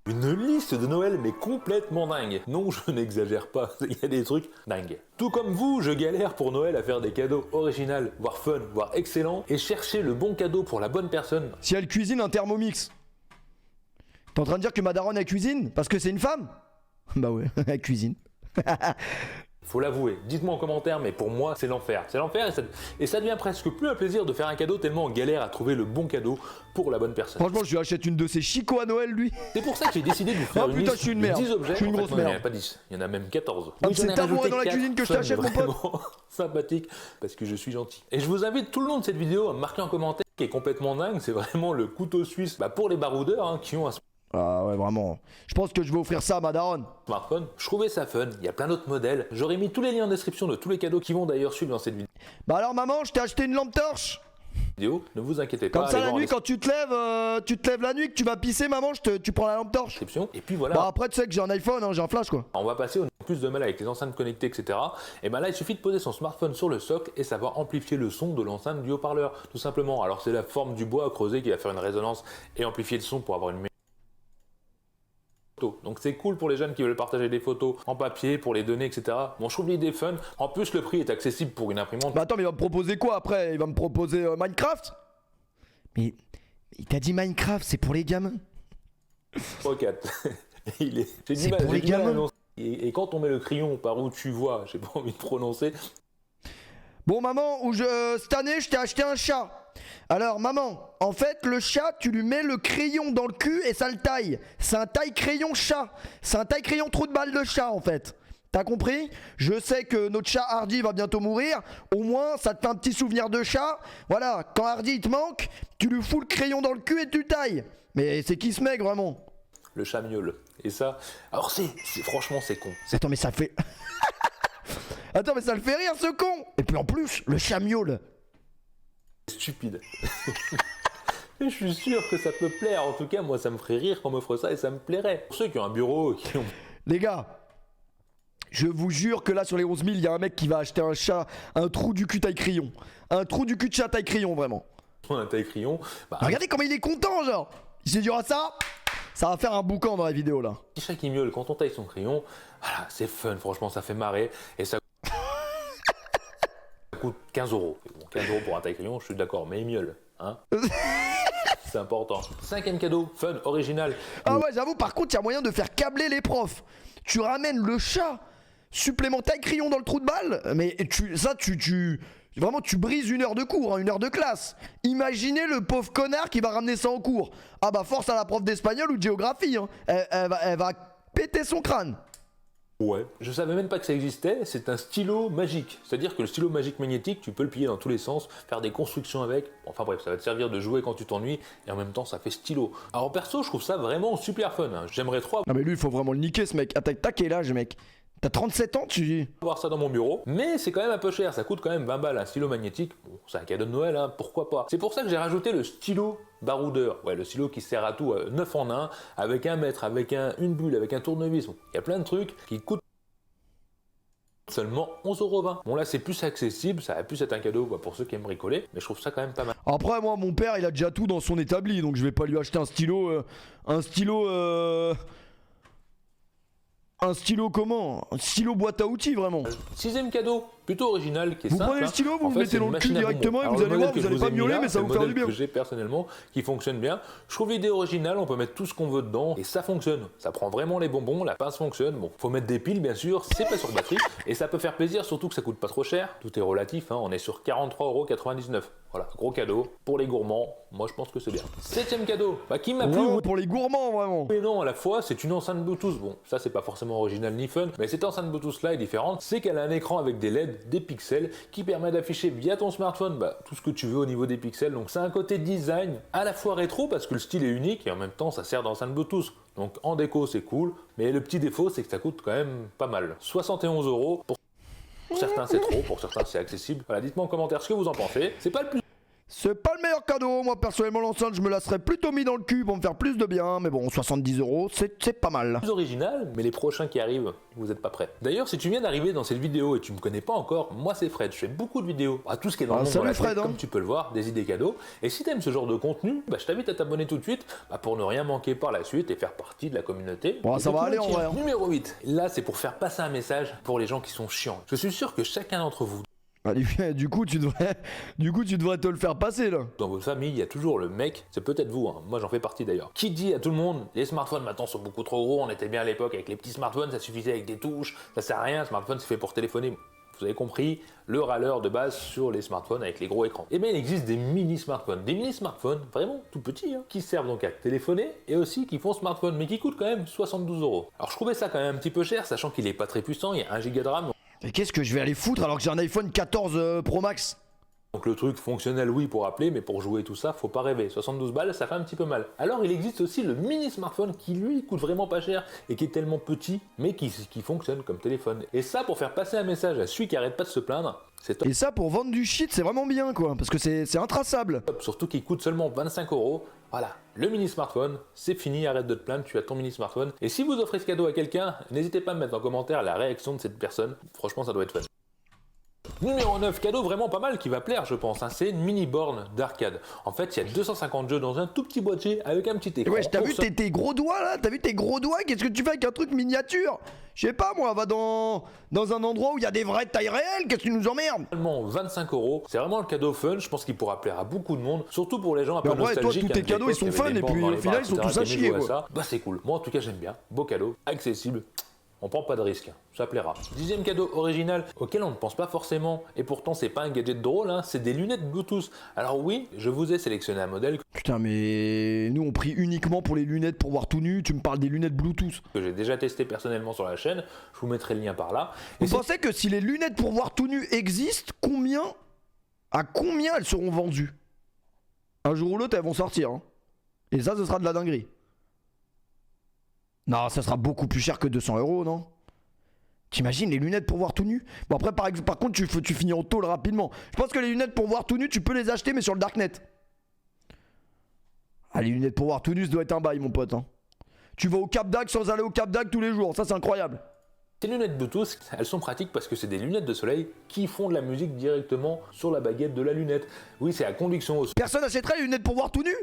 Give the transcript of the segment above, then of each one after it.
Une liste de Noël mais complètement dingue. Non, je n'exagère pas, il y a des trucs dingues. Tout comme vous, je galère pour Noël à faire des cadeaux originaux, voire fun, voire excellents, et chercher le bon cadeau pour la bonne personne. Si elle cuisine un Thermomix, t'es en train de dire que ma daronne elle cuisine parce que c'est une femme? Bah ouais, elle cuisine. Faut l'avouer, dites-moi en commentaire, mais pour moi c'est l'enfer. C'est l'enfer et ça devient presque plus un plaisir de faire un cadeau tellement on galère à trouver le bon cadeau pour la bonne personne. Franchement, je lui achète une de ces chicots à Noël, lui. C'est pour ça que j'ai décidé de vous faire Oh une putain, liste je suis une de merde. 10 objets. Je suis une grosse Non, il n'y en a merde. pas 10, il y en a même 14. Ah, Oui, c'est j'en ai tabouret rajouté dans la 4, cuisine que je ça, mais t'achète, mon pote. vraiment sympathique, parce que je suis gentil. Et je vous invite tout le long de cette vidéo à me marquer en commentaire qui est complètement dingue, c'est vraiment le couteau suisse pour les baroudeurs qui ont un Ah ouais, vraiment. Je pense que je vais offrir ça à ma daronne. smartphone. Je trouvais ça fun, il y a plein d'autres modèles. J'aurais mis tous les liens en description de tous les cadeaux qui vont d'ailleurs suivre dans cette Bah alors maman, je t'ai acheté une lampe torche. vidéo. Ne vous inquiétez pas. Comme ça allez la voir en nuit quand tu te lèves la nuit que tu vas pisser maman, tu prends la lampe torche. description. Et puis voilà. Bah après tu sais que j'ai un iPhone, hein, j'ai un flash quoi. On va passer au plus de mal avec les enceintes connectées, etc. Et ben là, il suffit de poser son smartphone sur le socle et ça va amplifier le son de l'enceinte du haut-parleur, tout simplement. Alors c'est la forme du bois creusé qui va faire une résonance et amplifier le son pour avoir une meilleure photo. Donc c'est cool pour les jeunes qui veulent partager des photos en papier, pour les donner, etc. Bon, je trouve l'idée fun. En plus, le prix est accessible pour une imprimante. Bah attends, mais il va me proposer quoi après? Il va me proposer Minecraft? Mais il t'a dit Minecraft, c'est pour les gamins. 3-4. Il est. J'ai C'est du mal, pour j'ai les du mal à gamins. annoncer. Et quand on met le crayon par où tu vois, j'ai pas envie de prononcer. Bon maman, cette année je t'ai acheté un chat. Alors maman, en fait le chat tu lui mets le crayon dans le cul et ça le taille. C'est un taille crayon chat. C'est un taille crayon trou de balle de chat en fait. T'as compris? Je sais que notre chat Hardy va bientôt mourir. Au moins ça te fait un petit souvenir de chat. Voilà, quand Hardy il te manque, tu lui fous le crayon dans le cul et tu le tailles. Mais c'est qui ce mec vraiment? Le chat miaule. Et ça. Alors franchement, c'est con. Attends mais ça fait... Attends mais ça le fait rire ce con. Et puis en plus, le chat miaule. C'est stupide. Mais je suis sûr que ça peut plaire. En tout cas, moi, ça me ferait rire qu'on m'offre ça et ça me plairait. Pour ceux qui ont un bureau, qui ont Les gars, je vous jure que là sur les 11 000, il y a un mec qui va acheter un chat, un trou du cul taille crayon. Un trou du cul de chat taille crayon, vraiment. un taille crayon, Regardez comment il est content, genre. J'ai dit, ah, ça va faire un boucan dans la vidéo, là. petit chat qui miaule quand on taille son crayon, voilà, c'est fun, franchement, ça fait marrer. Et ça coûte 15 €. Bon, 15 € pour un taille crayon, je suis d'accord, mais il miaule, hein. C'est important. 5e cadeau, fun, original. Ah ouais, j'avoue, par contre, il y a moyen de faire câbler les profs. Tu ramènes le chat supplément taille crayon dans le trou de balle, mais vraiment, tu brises une heure de cours, hein, une heure de classe. Imaginez le pauvre connard qui va ramener ça en cours. Ah bah force à la prof d'espagnol ou de géographie, hein. Elle va péter son crâne. Ouais. Je savais même pas que ça existait, c'est un stylo magique. C'est-à-dire que le stylo magique magnétique, tu peux le plier dans tous les sens, faire des constructions avec. Enfin bref, ça va te servir de jouer quand tu t'ennuies, et en même temps, ça fait stylo. Alors perso, je trouve ça vraiment super fun. Hein. J'aimerais trop Non mais lui, il faut vraiment le niquer, ce mec. Attends, t'as quel âge, mec? T'as 37 ans, tu... avoir ça dans mon bureau, mais c'est quand même un peu cher, ça coûte quand même 20 balles un stylo magnétique. Bon, c'est un cadeau de Noël, hein, pourquoi pas. C'est pour ça que j'ai rajouté le stylo baroudeur. Ouais, le stylo qui sert à tout, 9 en 1, avec un mètre, avec une bulle, avec un tournevis. Bon, il y a plein de trucs qui coûtent seulement 11,20 €. Bon là c'est plus accessible, ça va plus être un cadeau pour ceux qui aiment bricoler, mais je trouve ça quand même pas mal. Après, moi, mon père, il a déjà tout dans son établi, donc je vais pas lui acheter un stylo... Un stylo comment? Un stylo boîte à outils, vraiment. 6e cadeau, plutôt original, qui est Vous simple. prenez le stylo, vous En le fait, mettez c'est dans une le cul machine à directement bonbons. et Alors, vous le allez modèle voir, que vous je allez vous ai pas mis miauler, là, mais ça c'est va vous le faire du modèle bien. que j'ai personnellement, qui fonctionne bien. Je trouve l'idée originale, on peut mettre tout ce qu'on veut dedans, et ça fonctionne. Ça prend vraiment les bonbons, la pince fonctionne. Bon, faut mettre des piles, bien sûr, c'est pas sur batterie, et ça peut faire plaisir, surtout que ça coûte pas trop cher. Tout est relatif, hein, on est sur 43,99 €. Voilà, gros cadeau, pour les gourmands, moi je pense que c'est bien. 7e cadeau, qui m'a plu. Vraiment pour les gourmands, vraiment. Mais non, à la fois, c'est une enceinte Bluetooth. Bon, ça c'est pas forcément original ni fun, mais cette enceinte Bluetooth là est différente, c'est qu'elle a un écran avec des LED, des pixels, qui permet d'afficher via ton smartphone tout ce que tu veux au niveau des pixels. Donc c'est un côté design à la fois rétro parce que le style est unique et en même temps ça sert d'enceinte Bluetooth. Donc en déco c'est cool, mais le petit défaut c'est que ça coûte quand même pas mal. 71 €. Pour certains c'est trop, pour certains c'est accessible. Voilà, dites-moi en commentaire ce que vous en pensez. C'est pas le plus C'est pas le meilleur cadeau. Moi, personnellement, l'enceinte, je me la serais plutôt mis dans le cul pour me faire plus de bien. Mais bon, 70 €, c'est pas mal. Plus original, mais les prochains qui arrivent, vous n'êtes pas prêts. D'ailleurs, si tu viens d'arriver dans cette vidéo et tu me connais pas encore, moi c'est Fred, je fais beaucoup de vidéos. Tout ce qui est dans le monde salut dans la Fred, tech, comme tu peux le voir, des idées cadeaux. Et si t'aimes ce genre de contenu, je t'invite à t'abonner tout de suite pour ne rien manquer par la suite et faire partie de la communauté. Bon, ça va aller en vrai. Hein. Numéro 8, là c'est pour faire passer un message pour les gens qui sont chiants. Je suis sûr que chacun d'entre vous, du coup, tu devrais te le faire passer là. dans votre famille, il y a toujours le mec, c'est peut-être vous, moi j'en fais partie d'ailleurs, qui dit à tout le monde, les smartphones maintenant sont beaucoup trop gros, on était bien à l'époque avec les petits smartphones, ça suffisait avec des touches, ça sert à rien, un smartphone c'est fait pour téléphoner. Vous avez compris, le râleur de base sur les smartphones avec les gros écrans. Et bien il existe des mini-smartphones, vraiment tout petits, qui servent donc à téléphoner et aussi qui font smartphone, mais qui coûtent quand même 72 €. Alors je trouvais ça quand même un petit peu cher, sachant qu'il est pas très puissant, il y a 1 Go de RAM. Mais qu'est-ce que je vais aller foutre alors que j'ai un iPhone 14 Pro Max? Donc le truc fonctionnel oui pour appeler, mais pour jouer tout ça, faut pas rêver. 72 balles, ça fait un petit peu mal. Alors il existe aussi le mini smartphone qui lui coûte vraiment pas cher et qui est tellement petit, mais qui fonctionne comme téléphone. Et ça pour faire passer un message à celui qui arrête pas de se plaindre, c'est top. Et ça pour vendre du shit, c'est vraiment bien quoi, parce que c'est intraçable. Surtout qu'il coûte seulement 25 €. Voilà, le mini smartphone, c'est fini, arrête de te plaindre, tu as ton mini smartphone. Et si vous offrez ce cadeau à quelqu'un, n'hésitez pas à me mettre en commentaire la réaction de cette personne. Franchement, ça doit être fun. Numéro 9, cadeau vraiment pas mal qui va plaire je pense, c'est une mini borne d'arcade. En fait il y a 250 jeux dans un tout petit boîtier avec un petit écran. Ouais, t'as vu tes gros doigts là? T'as vu tes gros doigts? Qu'est-ce que tu fais avec un truc miniature? Je sais pas moi, va dans un endroit où il y a des vraies tailles réelles, qu'est-ce que tu nous emmerdes? Seulement 25 €, c'est vraiment le cadeau fun, je pense qu'il pourra plaire à beaucoup de monde, surtout pour les gens un peu nostalgiques. Toi tous tes cadeaux ils sont fun et puis au final ils sont tous à chier quoi. C'est cool, moi en tout cas j'aime bien, beau cadeau, accessible. On prend pas de risque, ça plaira. 10e cadeau original auquel on ne pense pas forcément, et pourtant c'est pas un gadget drôle, c'est des lunettes Bluetooth. Alors oui, je vous ai sélectionné un modèle Putain mais nous on prie uniquement pour les lunettes pour voir tout nu, tu me parles des lunettes Bluetooth. Que j'ai déjà testé personnellement sur la chaîne, je vous mettrai le lien par là. Vous pensez que si les lunettes pour voir tout nu existent, à combien elles seront vendues? Un jour ou l'autre elles vont sortir, et ça ce sera de la dinguerie. Non, ça sera beaucoup plus cher que 200 €, non? T'imagines les lunettes pour voir tout nu? Bon après par contre tu finis en tôle rapidement. Je pense que les lunettes pour voir tout nu tu peux les acheter mais sur le darknet. Ah les lunettes pour voir tout nu ça doit être un bail mon pote. Tu vas au Cap d'Agde sans aller au Cap d'Agde tous les jours, ça c'est incroyable. Ces lunettes Bluetooth, elles sont pratiques parce que c'est des lunettes de soleil qui font de la musique directement sur la baguette de la lunette. Oui c'est à conduction aussi. Personne achèterait les lunettes pour voir tout nu?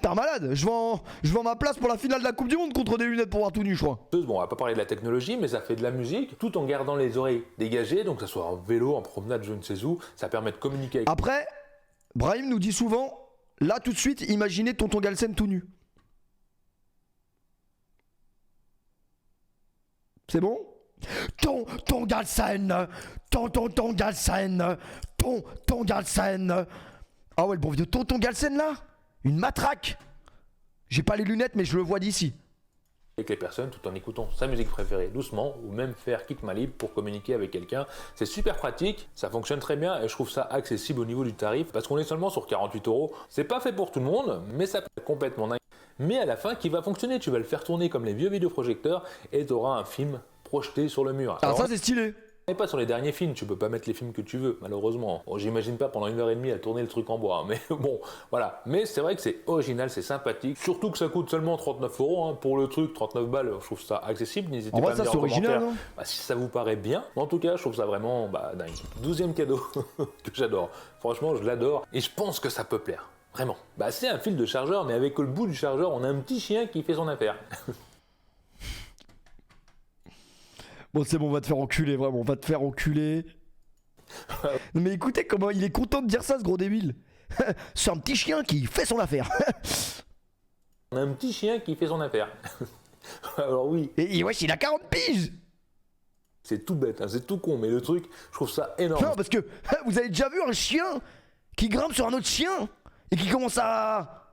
T'es un malade, je vends ma place pour la finale de la Coupe du Monde contre des lunettes pour voir tout nu, je crois. Bon, on va pas parler de la technologie, mais ça fait de la musique, tout en gardant les oreilles dégagées, donc que ça soit en vélo, en promenade, je ne sais où, ça permet de communiquer avec... Après, Brahim nous dit souvent, là tout de suite, imaginez tonton Galsen tout nu. C'est bon? Tonton Galsen, tonton Galsen, tonton Galsen. Ah ouais, le bon vieux tonton Galsen là? Une matraque. J'ai pas les lunettes mais je le vois d'ici. Avec les personnes tout en écoutant sa musique préférée doucement ou même faire kit main libre pour communiquer avec quelqu'un. C'est super pratique, ça fonctionne très bien et je trouve ça accessible au niveau du tarif parce qu'on est seulement sur 48 €. C'est pas fait pour tout le monde mais ça peut être complètement dingue. Mais à la fin qui va fonctionner, tu vas le faire tourner comme les vieux vidéoprojecteurs et tu auras un film projeté sur le mur. Alors ça c'est stylé. Et pas sur les derniers films, tu peux pas mettre les films que tu veux, malheureusement. Bon, j'imagine pas pendant 1h30 à tourner le truc en bois, mais bon, voilà. Mais c'est vrai que c'est original, c'est sympathique, surtout que ça coûte seulement 39 € pour le truc, 39 balles, je trouve ça accessible, n'hésitez pas à me dire en commentaire si ça vous paraît bien. En tout cas, je trouve ça vraiment dingue. 12e cadeau que j'adore, franchement je l'adore, et je pense que ça peut plaire, vraiment. C'est un fil de chargeur, mais avec le bout du chargeur, on a un petit chien qui fait son affaire. Bon c'est bon, on va te faire enculer vraiment, on va te faire enculer. Non mais écoutez comment il est content de dire ça ce gros débile. C'est un petit chien qui fait son affaire. On a un petit chien qui fait son affaire. Alors oui. Et wesh il a 40 piges. C'est tout bête, c'est tout con, mais le truc, je trouve ça énorme. Non parce que vous avez déjà vu un chien qui grimpe sur un autre chien et qui commence à...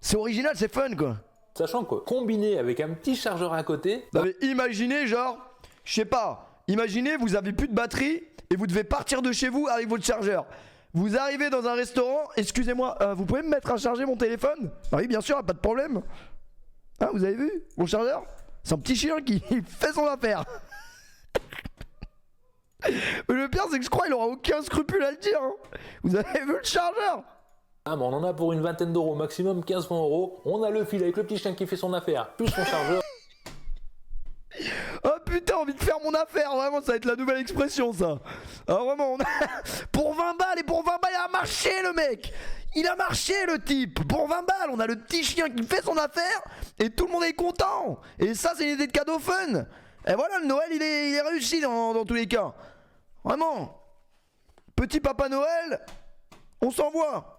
C'est original, c'est fun quoi. Sachant que combiné avec un petit chargeur à côté... Non mais imaginez genre, je sais pas, imaginez vous avez plus de batterie et vous devez partir de chez vous avec votre chargeur. Vous arrivez dans un restaurant, excusez-moi, vous pouvez me mettre à charger mon téléphone? Ah oui bien sûr, pas de problème. Vous avez vu mon chargeur? C'est un petit chien qui fait son affaire. Mais le pire, c'est que je crois qu'il aura aucun scrupule à le dire. Hein. Vous avez vu le chargeur? Ah, mais on en a pour une vingtaine d'euros, maximum 15-20 euros. On a le fil avec le petit chien qui fait son affaire, plus son chargeur. Oh putain, envie de faire mon affaire, vraiment, ça va être la nouvelle expression, ça. Ah, vraiment, on a... pour 20 balles, et pour 20 balles, il a marché, le mec. Il a marché, le type. Pour 20 balles, on a le petit chien qui fait son affaire, et tout le monde est content. Et ça, c'est une idée de cadeau fun. Et voilà, le Noël, il est réussi dans tous les cas. Vraiment. Petit Papa Noël, on s'envoie.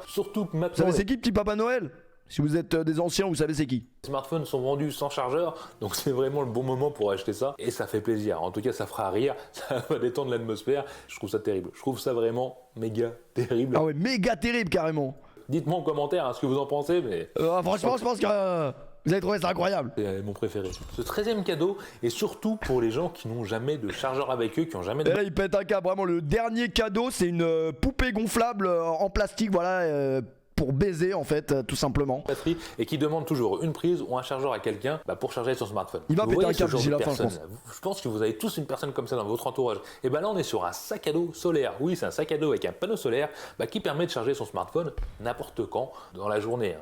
Surtout que Vous maintenant, savez c'est qui, petit Papa Noël? Si vous êtes des anciens, vous savez c'est qui. les smartphones sont vendus sans chargeur, donc c'est vraiment le bon moment pour acheter ça. Et ça fait plaisir. En tout cas, ça fera rire, ça va détendre l'atmosphère. Je trouve ça terrible. Je trouve ça vraiment méga terrible. Ah ouais, méga terrible carrément. Dites-moi en commentaire ce que vous en pensez, mais Franchement, je pense que vous avez trouvé ça incroyable. c'est mon préféré. Ce 13e cadeau est surtout pour les gens qui n'ont jamais de chargeur avec eux, qui n'ont jamais de Et là, il pète un câble. Vraiment, le dernier cadeau, c'est une poupée gonflable en plastique, voilà, pour baiser en fait, tout simplement. batterie et qui demande toujours une prise ou un chargeur à quelqu'un pour charger son smartphone. Il va Vous péter voyez un ce câble genre d'ici de la fin, je personne. Je pense que vous avez tous une personne comme ça dans votre entourage. Et ben là, on est sur un sac à dos solaire. Oui, c'est un sac à dos avec un panneau solaire qui permet de charger son smartphone n'importe quand dans la journée.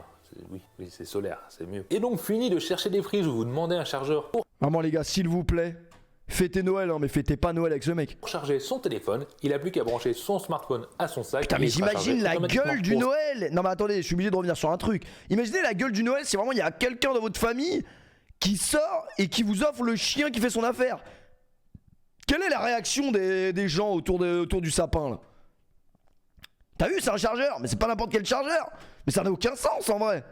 Oui, c'est solaire, c'est mieux. Et donc, fini de chercher des frises où vous demandez un chargeur pour Vraiment, les gars, s'il vous plaît, fêtez Noël, hein, mais fêtez pas Noël avec ce mec. charger son téléphone. Il n'a plus qu'à brancher son smartphone à son sac. Putain, et mais il sera j'imagine chargé la automatiquement gueule du pour- Noël. Non, mais attendez, je suis obligé de revenir sur un truc. Imaginez la gueule du Noël si vraiment il y a quelqu'un dans votre famille qui sort et qui vous offre le chien qui fait son affaire. Quelle est la réaction des gens autour du sapin là? T'as vu, c'est un chargeur, mais c'est pas n'importe quel chargeur. Mais ça n'a aucun sens en vrai.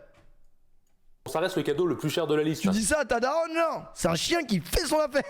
Ça reste le cadeau le plus cher de la liste. Tu dis ça à ta daronne, non? C'est un chien qui fait son affaire.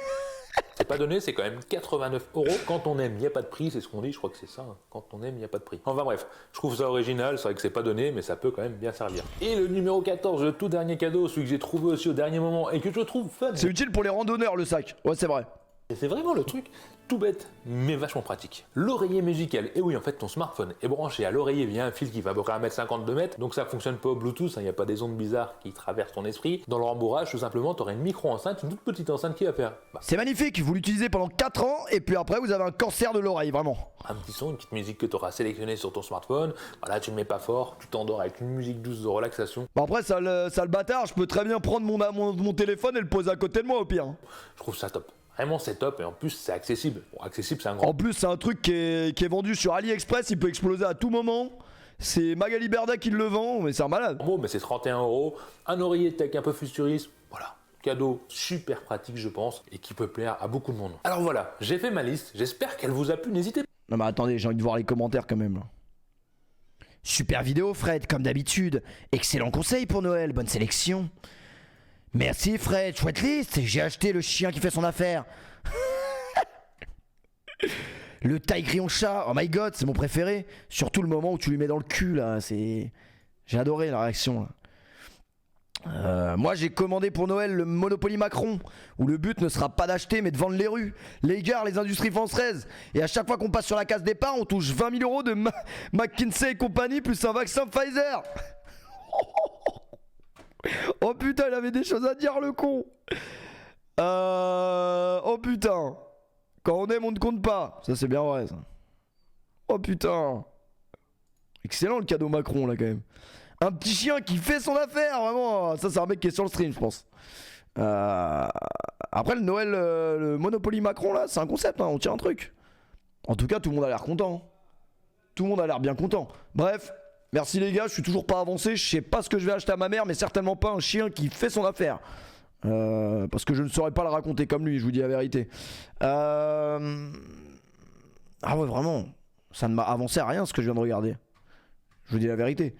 C'est pas donné, c'est quand même 89 euros. Quand on aime, il n'y a pas de prix, c'est ce qu'on dit, je crois que c'est ça. Quand on aime, il n'y a pas de prix. Enfin bref, je trouve ça original, c'est vrai que c'est pas donné, mais ça peut quand même bien servir. Et le numéro 14, le tout dernier cadeau, celui que j'ai trouvé aussi au dernier moment et que je trouve fun. C'est utile pour les randonneurs le sac. Ouais, c'est vrai. Et c'est vraiment le truc tout bête, mais vachement pratique. L'oreiller musical. Et oui, en fait, ton smartphone est branché à l'oreiller via un fil qui va à peu près 1,50 m, donc ça fonctionne pas au Bluetooth, il n'y a pas des ondes bizarres qui traversent ton esprit. Dans le rembourrage, tout simplement, tu auras une micro-enceinte, une toute petite enceinte qui va faire C'est magnifique, vous l'utilisez pendant 4 ans et puis après vous avez un cancer de l'oreille, vraiment. un petit son, une petite musique que tu auras sélectionnée sur ton smartphone. Voilà, tu ne mets pas fort, tu t'endors avec une musique douce de relaxation. Bon après, ça le bâtard, je peux très bien prendre mon téléphone et le poser à côté de moi au pire. Hein. Je trouve ça top. Vraiment, c'est top et en plus, c'est accessible. Bon, accessible, c'est un grand. En plus, c'est un truc qui est vendu sur AliExpress, il peut exploser à tout moment. C'est Magali Berda qui le vend, mais c'est un malade. Mot, mais c'est 31 euros. Un oreiller tech un peu futuriste. Voilà. Cadeau super pratique, je pense, et qui peut plaire à beaucoup de monde. Alors voilà, j'ai fait ma liste. J'espère qu'elle vous a plu. N'hésitez pas. Non mais attendez, j'ai envie de voir les commentaires quand même. Super vidéo Fred, comme d'habitude. Excellent conseil pour Noël, bonne sélection. Merci Fred, chouette liste, j'ai acheté le chien qui fait son affaire. Le taille crayon chat, oh my god, c'est mon préféré. Surtout le moment où tu lui mets dans le cul là, c'est... J'ai adoré la réaction là. Moi j'ai commandé pour Noël le Monopoly Macron, où le but ne sera pas d'acheter mais de vendre les rues, les gares, les industries françaises. Et à chaque fois qu'on passe sur la case départ, on touche 20 000 euros de McKinsey et compagnie plus un vaccin Pfizer. Oh putain, il avait des choses à dire le con. Oh putain. Quand on aime on ne compte pas. Ça c'est bien vrai ça. Oh putain. Excellent le cadeau Macron là quand même. Un petit chien qui fait son affaire, vraiment. Ça c'est un mec qui est sur le stream je pense. Après le Noël, le Monopoly Macron là, c'est un concept, hein, on tient un truc. En tout cas tout le monde a l'air content. Tout le monde a l'air bien content. Bref. Merci les gars, je suis toujours pas avancé, je sais pas ce que je vais acheter à ma mère, mais certainement pas un chien qui fait son affaire. Parce que je ne saurais pas le raconter comme lui, je vous dis la vérité. Ah ouais, vraiment, ça ne m'a avancé à rien ce que je viens de regarder. Je vous dis la vérité.